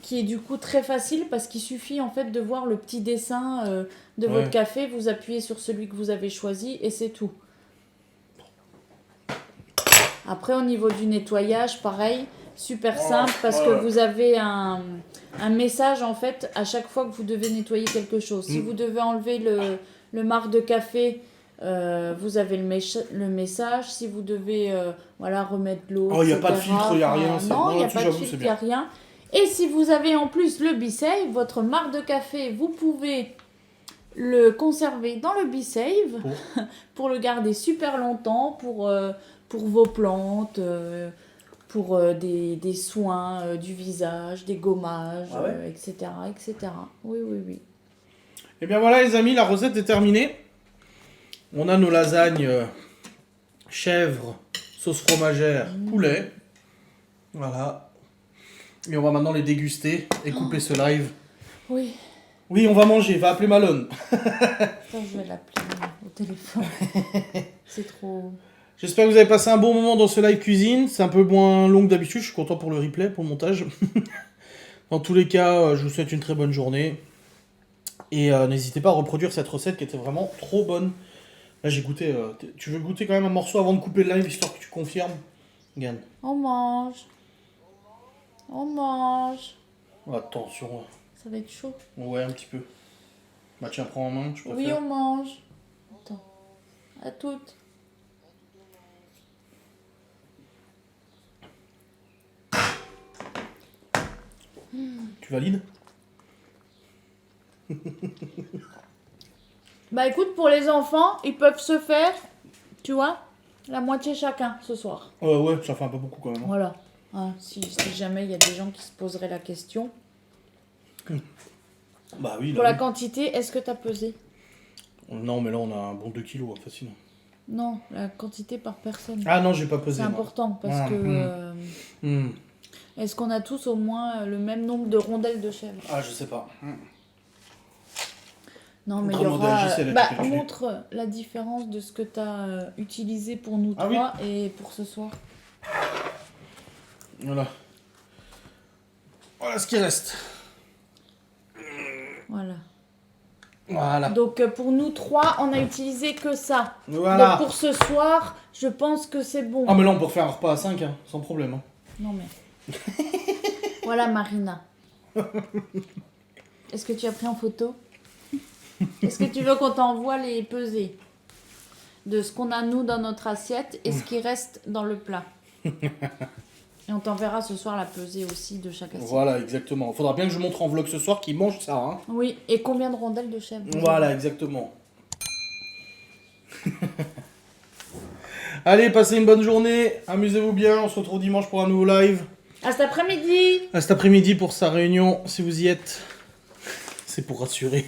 qui est du coup très facile parce qu'il suffit en fait de voir le petit dessin de votre café, vous appuyez sur celui que vous avez choisi et c'est tout. Après au niveau du nettoyage, pareil, super simple parce que vous avez un message en fait à chaque fois que vous devez nettoyer quelque chose. Si vous devez enlever le marc de café, vous avez le message. Si vous devez voilà, remettre de l'eau, il n'y a pas de filtre, il n'y a rien. Non, il n'y a pas de filtre, il n'y a rien. Et si vous avez en plus le B-Save, votre marc de café, vous pouvez le conserver dans le B-Save pour le garder super longtemps, pour vos plantes, pour des soins du visage, des gommages, etc., etc. Oui, oui, oui. Et bien voilà les amis, la recette est terminée. On a nos lasagnes chèvre, sauce fromagère, poulet. Voilà. Et on va maintenant les déguster et couper ce live. Oui. Oui, on va manger, va appeler Malone. Attends, je vais l'appeler au téléphone. C'est trop... J'espère que vous avez passé un bon moment dans ce live cuisine. C'est un peu moins long que d'habitude, je suis content pour le replay, pour le montage. Dans tous les cas, je vous souhaite une très bonne journée. Et n'hésitez pas à reproduire cette recette qui était vraiment trop bonne. Là j'ai goûté, tu veux goûter quand même un morceau avant de couper le live, histoire que tu confirmes? Regarde. On mange. On mange. Attention. Ça va être chaud. Ouais, un petit peu. Bah tiens, prends en main, tu préfères. Oui, on mange. Attends. À toutes. Tu valides? Bah écoute, pour les enfants, ils peuvent se faire, tu vois, la moitié chacun ce soir. Ouais, ça fait un peu beaucoup quand même. Hein. Voilà. Ah, si jamais il y a des gens qui se poseraient la question. Bah oui. Pour la quantité, est-ce que tu as pesé? Non, mais là on a un bon 2 kilos, hein, facile. Non, la quantité par personne. Ah non, j'ai pas pesé. C'est important parce que... Est-ce qu'on a tous au moins le même nombre de rondelles de chèvre? Ah, je sais pas. Non, mais il y aura... montre la différence de ce que tu as utilisé pour nous trois et pour ce soir. Voilà. Voilà ce qui reste. Voilà. Voilà. Donc pour nous 3, on a utilisé que ça. Voilà. Donc pour ce soir, je pense que c'est bon. Ah, mais là, on peut refaire un repas à 5, hein, sans problème. Hein. Non mais... Voilà Marina. Est-ce que tu as pris en photo? Est-ce que tu veux qu'on t'envoie les pesées de ce qu'on a nous dans notre assiette et ce qui reste dans le plat? Et on t'enverra ce soir la pesée aussi de chaque assiette. Voilà, exactement. Faudra bien que je montre en vlog ce soir qui mange ça. Hein. Oui, et combien de rondelles de chèvre? Voilà, exactement. Allez, passez une bonne journée. Amusez-vous bien. On se retrouve dimanche pour un nouveau live. À cet après-midi. À cet après-midi pour sa réunion, si vous y êtes. C'est pour rassurer.